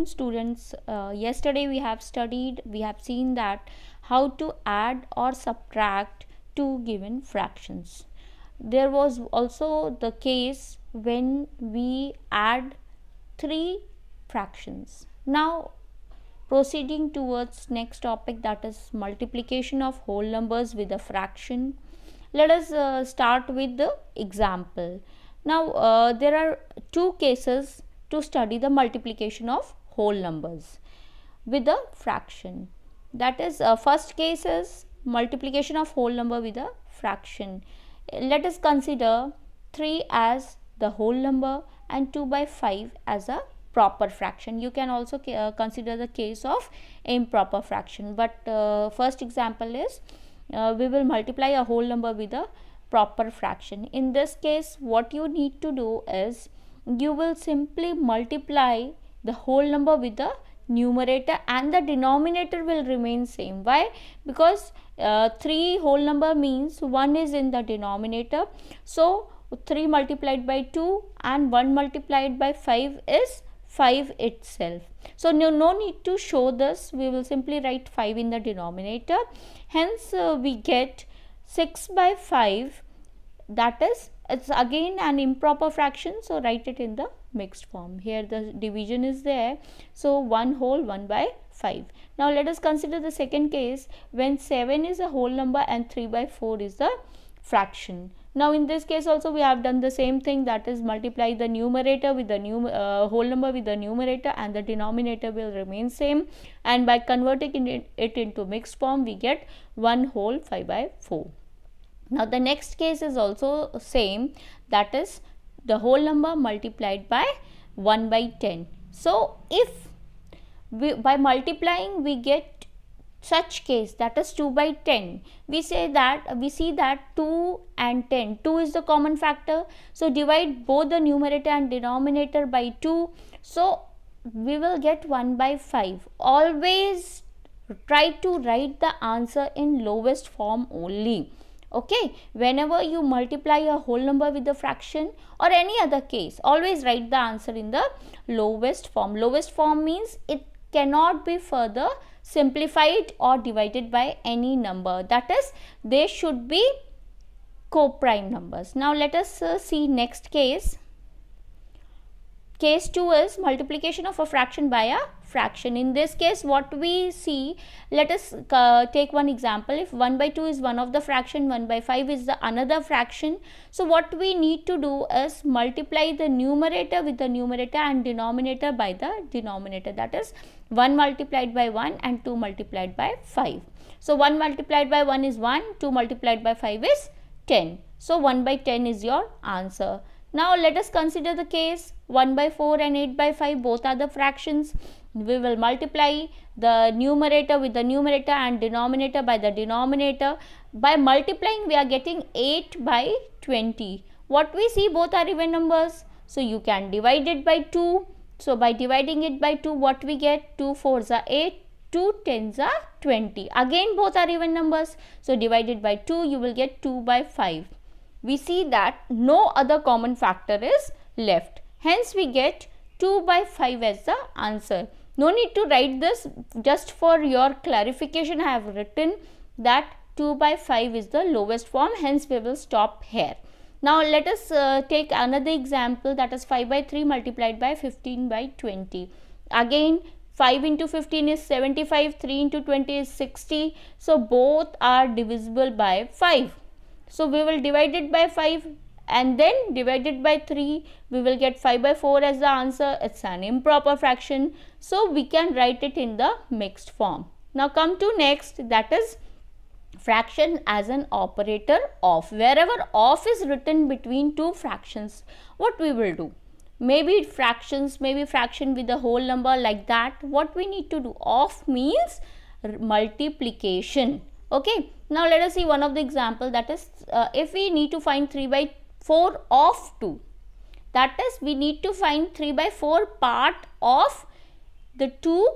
afternoon, students. Yesterday we have seen that how to add or subtract two given fractions. There was also the case when we add three fractions. Now proceeding towards next topic, that is multiplication of whole numbers with a fraction. Let us start with the example. Now there are two cases to study the multiplication of whole numbers with a fraction. That is, first case is multiplication of whole number with a fraction. Let us consider 3 as the whole number and 2 by 5 as a proper fraction. You can also consider the case of improper fraction, but first example is we will multiply a whole number with a proper fraction. In this case, what you need to do is you will simply multiply the whole number with the numerator and the denominator will remain same. Why? Because 3 whole number means 1 is in the denominator. So 3 multiplied by 2 and 1 multiplied by 5 is 5 itself. So no need to show this. We will simply write 5 in the denominator. Hence we get 6 by 5. That is, it's again an improper fraction, so write it in the mixed form. Here the division is there, so 1 whole 1 by 5. Now let us consider the second case when 7 is a whole number and 3 by 4 is the fraction. Now in this case also we have done the same thing, that is multiply the numerator with the whole number with the numerator and the denominator will remain same, and by converting it into mixed form we get 1 whole 5 by 4. Now the next case is also same, that is the whole number multiplied by 1 by 10. So if by multiplying we get such case, that is 2 by 10, we see that 2 and 10, 2 is the common factor, so divide both the numerator and denominator by 2, so we will get 1 by 5. Always try to write the answer in lowest form only. Okay, whenever you multiply a whole number with a fraction or any other case, always write the answer in the lowest form. Lowest form means it cannot be further simplified or divided by any number, that is, they should be co-prime numbers. Now let us see next case. Case 2 is multiplication of a fraction by a fraction. In this case what we see, let us take one example. If 1 by 2 is one of the fraction, 1 by 5 is the another fraction. So what we need to do is multiply the numerator with the numerator and denominator by the denominator, that is 1 multiplied by 1 and 2 multiplied by 5. So 1 multiplied by 1 is 1, 2 multiplied by 5 is 10. So 1 by 10 is your answer. Now let us consider the case 1 by 4 and 8 by 5, both are the fractions. We will multiply the numerator with the numerator and denominator by the denominator. By multiplying we are getting 8 by 20. What we see, both are even numbers, so you can divide it by 2. So by dividing it by 2, what we get? 2 4s are 8, 2 10s are 20. Again both are even numbers, so divided by 2 you will get 2 by 5. We see that no other common factor is left. Hence we get 2 by 5 as the answer. No need to write this, just for your clarification I have written that 2 by 5 is the lowest form, hence we will stop here. Now let us take another example, that is 5 by 3 multiplied by 15 by 20. Again 5 into 15 is 75, 3 into 20 is 60, so both are divisible by 5. So we will divide it by 5 and then divide it by 3, we will get 5 by 4 as the answer. It's an improper fraction, so we can write it in the mixed form. Now come to next, that is fraction as an operator of. Wherever of is written between two fractions, what we will do? Maybe fractions, maybe fraction with a whole number, like that. What we need to do? Of means multiplication. Okay, now let us see one of the example, that is if we need to find 3 by 4 of 2, that is we need to find 3 by 4 part of the 2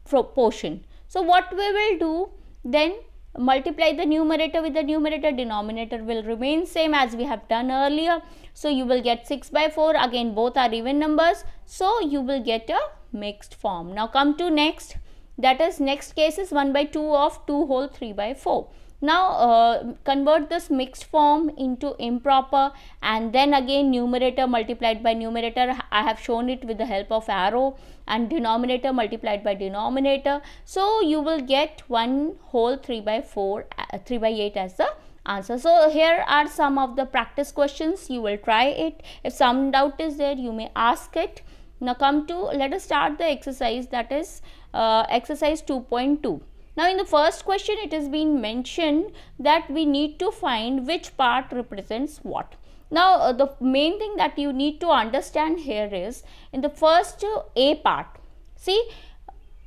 proportion. So what we will do then, multiply the numerator with the numerator, denominator will remain same as we have done earlier. So you will get 6 by 4, again both are even numbers, so you will get a mixed form. Now come to next, that is next case is 1 by 2 of 2 whole 3 by 4. Now convert this mixed form into improper, and then again numerator multiplied by numerator, I have shown it with the help of arrow, and denominator multiplied by denominator. So you will get 1 whole 3 by 4, 3 by 8 as the answer. So here are some of the practice questions. You will try it. If some doubt is there, you may ask it. Now come to, let us start the exercise, that is exercise 2.2. Now in the first question it has been mentioned that we need to find which part represents what. Now the main thing that you need to understand here is, in the first A part, see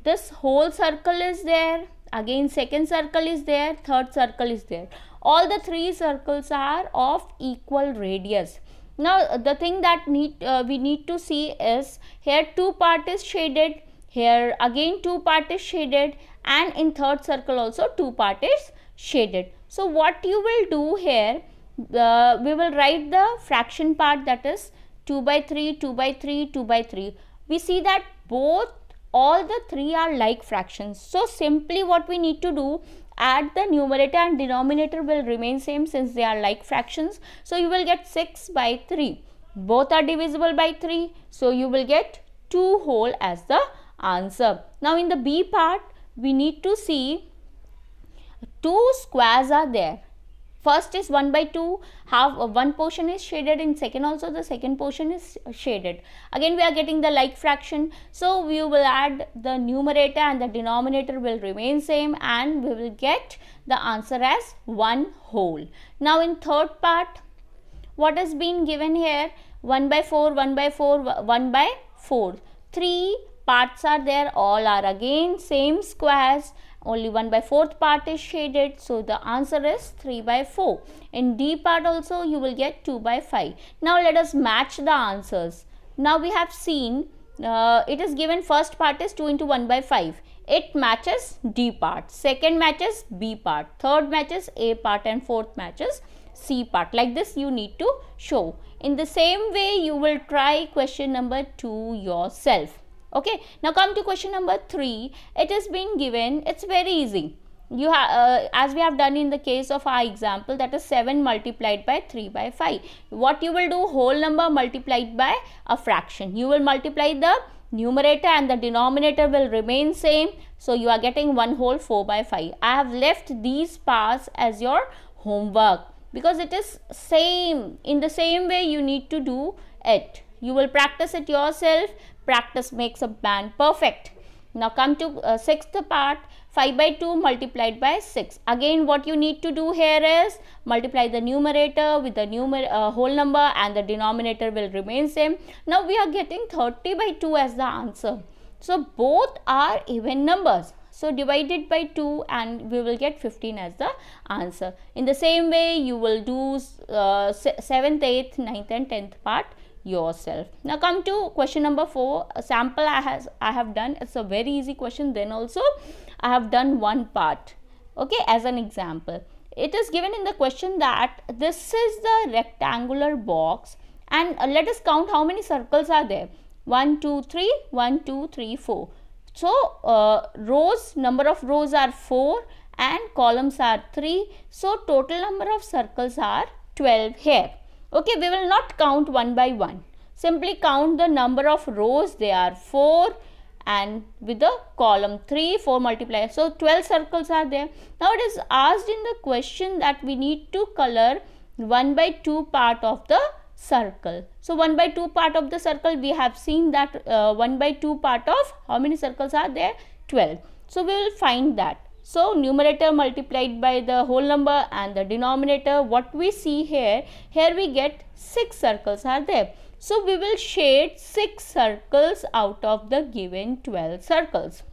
this whole circle is there, again second circle is there, third circle is there. All the three circles are of equal radius. Now the thing that we need to see is, here two part is shaded, here again two part is shaded, and in third circle also two part is shaded. So what you will do here, we will write the fraction part, that is 2 by 3, 2 by 3, 2 by 3. We see that all the three are like fractions. So simply what we need to do, add the numerator and denominator will remain same since they are like fractions. So you will get 6 by 3. Both are divisible by 3. So you will get 2 whole as the answer. Now in the B part, we need to see two squares are there. First is 1 by 2, half one portion is shaded, in second also the second portion is shaded. Again we are getting the like fraction, so we will add the numerator and the denominator will remain same, and we will get the answer as 1 whole. Now in third part, what has been given here, 1 by 4, 1 by 4, 1 by 4. 3 parts are there, all are again same squares. Only 1 by 4th part is shaded, so the answer is 3 by 4. In D part also you will get 2 by 5. Now let us match the answers. Now we have seen it is given first part is 2 into 1 by 5. It matches D part, second matches B part, third matches A part, and fourth matches C part. Like this you need to show. In the same way you will try question number 2 yourself. Okay, now come to question number 3. It has been given, it's very easy. You have as we have done in the case of our example, that is 7 multiplied by 3 by 5. What you will do, whole number multiplied by a fraction. You will multiply the numerator and the denominator will remain same. So you are getting 1 whole 4 by 5. I have left these parts as your homework because it is same. In the same way you need to do it. You will practice it yourself. Practice makes a man perfect. Now come to sixth part, 5 by 2 multiplied by 6. Again what you need to do here is multiply the numerator with the whole number and the denominator will remain same. Now we are getting 30 by 2 as the answer. So both are even numbers. So divided by 2 and we will get 15 as the answer. In the same way you will do 7th, 8th, 9th and 10th part yourself. Now come to question number 4. A sample I have done. It's a very easy question. Then also I have done one part, okay, as an example. It is given in the question that this is the rectangular box and let us count how many circles are there. 1 2 3 1 2 3 4. So rows, number of rows are 4 and columns are 3. So total number of circles are 12 here. Okay, we will not count one by one. Simply count the number of rows. They are 4 and with the column 3, 4 multiplied. So 12 circles are there. Now it is asked in the question that we need to color 1 by 2 part of the circle. So 1 by 2 part of the circle, we have seen that 1 by 2 part of how many circles are there? 12. So we will find that. So numerator multiplied by the whole number and the denominator, what we see here we get 6 circles are there. So we will shade 6 circles out of the given 12 circles.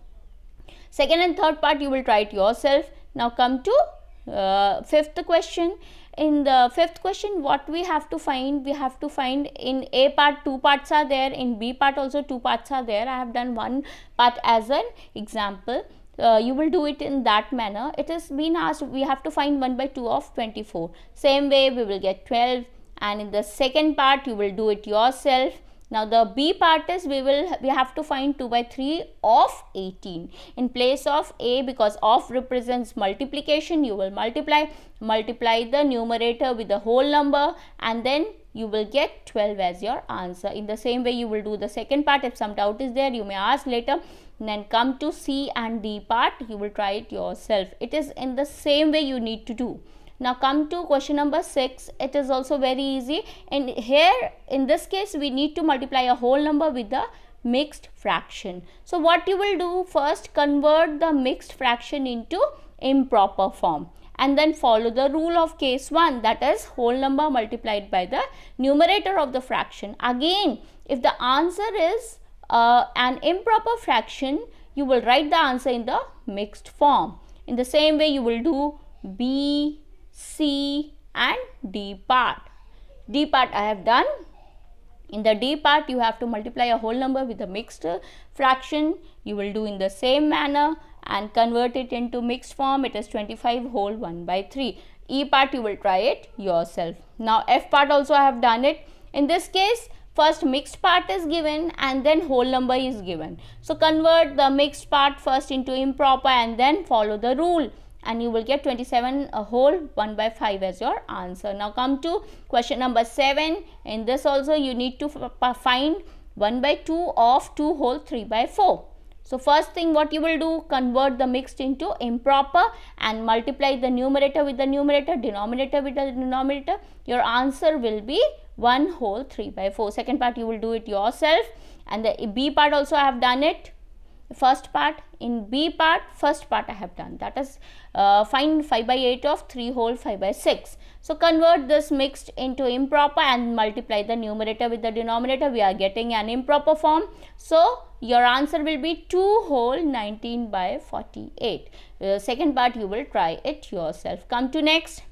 Second and third part you will try it yourself. Now come to fifth question. In the fifth question, what we have to find? We have to find in A part 2 parts are there, in B part also 2 parts are there. I have done one part as an example. you will do it in that manner. It has been asked, we have to find 1 by 2 of 24. Same way we will get 12, and in the second part you will do it yourself. Now the B part is we have to find 2 by 3 of 18. In place of A, because of represents multiplication, you will multiply the numerator with the whole number, and then you will get 12 as your answer. In the same way you will do the second part. If some doubt is there, you may ask later. Then come to C and D part, you will try it yourself. It is in the same way you need to do. Now come to question number 6. It is also very easy, and here in this case we need to multiply a whole number with the mixed fraction. So what you will do, first convert the mixed fraction into improper form, and then follow the rule of case 1, that is whole number multiplied by the numerator of the fraction. Again, if the answer is an improper fraction, you will write the answer in the mixed form. In the same way you will do B, C and D part. D part I have done. In the D part you have to multiply a whole number with a mixed fraction. You will do in the same manner and convert it into mixed form. It is 25 whole 1 by 3. E part you will try it yourself. Now F part also I have done it. In this case, first mixed part is given and then whole number is given. So convert the mixed part first into improper and then follow the rule, and you will get 27 whole 1 by 5 as your answer. Now come to question number 7. In this also you need to find 1 by 2 of 2 whole 3 by 4. So first thing what you will do, convert the mixed into improper and multiply the numerator with the numerator, denominator with the denominator. Your answer will be 1 whole 3 by 4. Second part you will do it yourself, and the B part also I have done it. First part, in B part, first part I have done, that is find 5 by 8 of 3 whole 5 by 6. So convert this mixed into improper and multiply the numerator with the denominator. We are getting an improper form. So your answer will be 2 whole 19 by 48. Second part you will try it yourself. Come to next.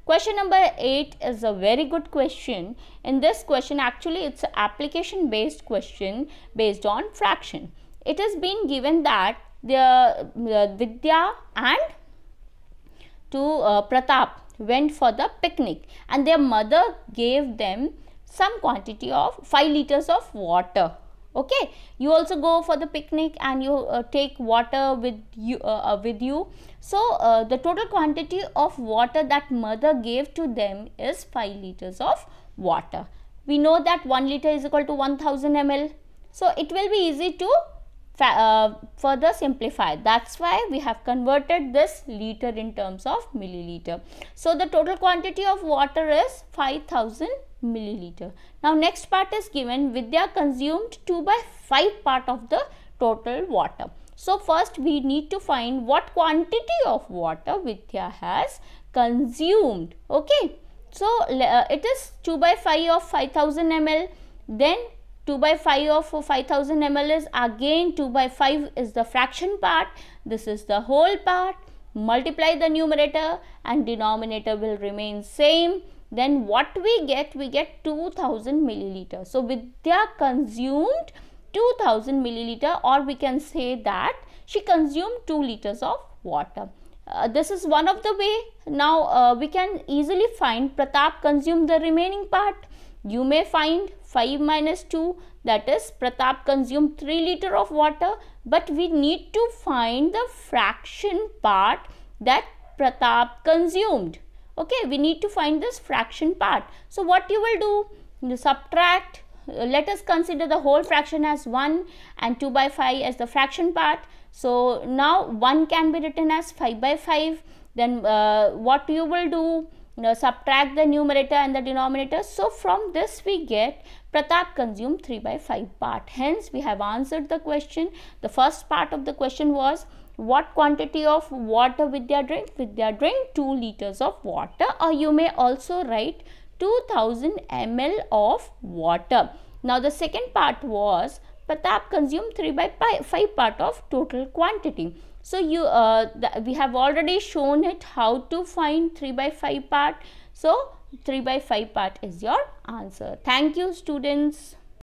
Question number 8 is a very good question. In this question, actually it's an application based question based on fraction. It has been given that the Vidya and Pratap went for the picnic, and their mother gave them some quantity of 5 liters of water. Okay, you also go for the picnic and you take water with you. So the total quantity of water that mother gave to them is 5 liters of water. We know that 1 liter is equal to 1000 ml. So it will be easy to further simplify. That's why we have converted this liter in terms of milliliter. So the total quantity of water is 5000 milliliter. Now next part is given, Vidya consumed 2 by 5 part of the total water. So first we need to find what quantity of water Vidya has consumed. Okay, so it is 2 by 5 of 5000 ml, then 2 by 5 of 5000 ml is again 2 by 5 is the fraction part. This is the whole part. Multiply the numerator and denominator will remain same. Then what we get 2000 milliliter. So Vidya consumed 2000 milliliter, or we can say that she consumed 2 liters of water. This is one of the way. Now we can easily find Pratap consumed the remaining part. You may find 5 minus 2, that is Pratap consumed 3 liter of water, but we need to find the fraction part that Pratap consumed. Okay, we need to find this fraction part. So what you will do, you subtract, let us consider the whole fraction as 1 and 2 by 5 as the fraction part. So now 1 can be written as 5 by 5. Then what you will do, subtract the numerator and the denominator. So from this we get Pratap consumed 3 by 5 part. Hence we have answered the question. The first part of the question was, what quantity of water Vidya drink? Vidya drank 2 liters of water, or you may also write 2000 ml of water. Now the second part was Pratap consumed 3 by 5 part of total quantity. So we have already shown it how to find 3 by 5 part. So 3 by 5 part is your answer. Thank you, students.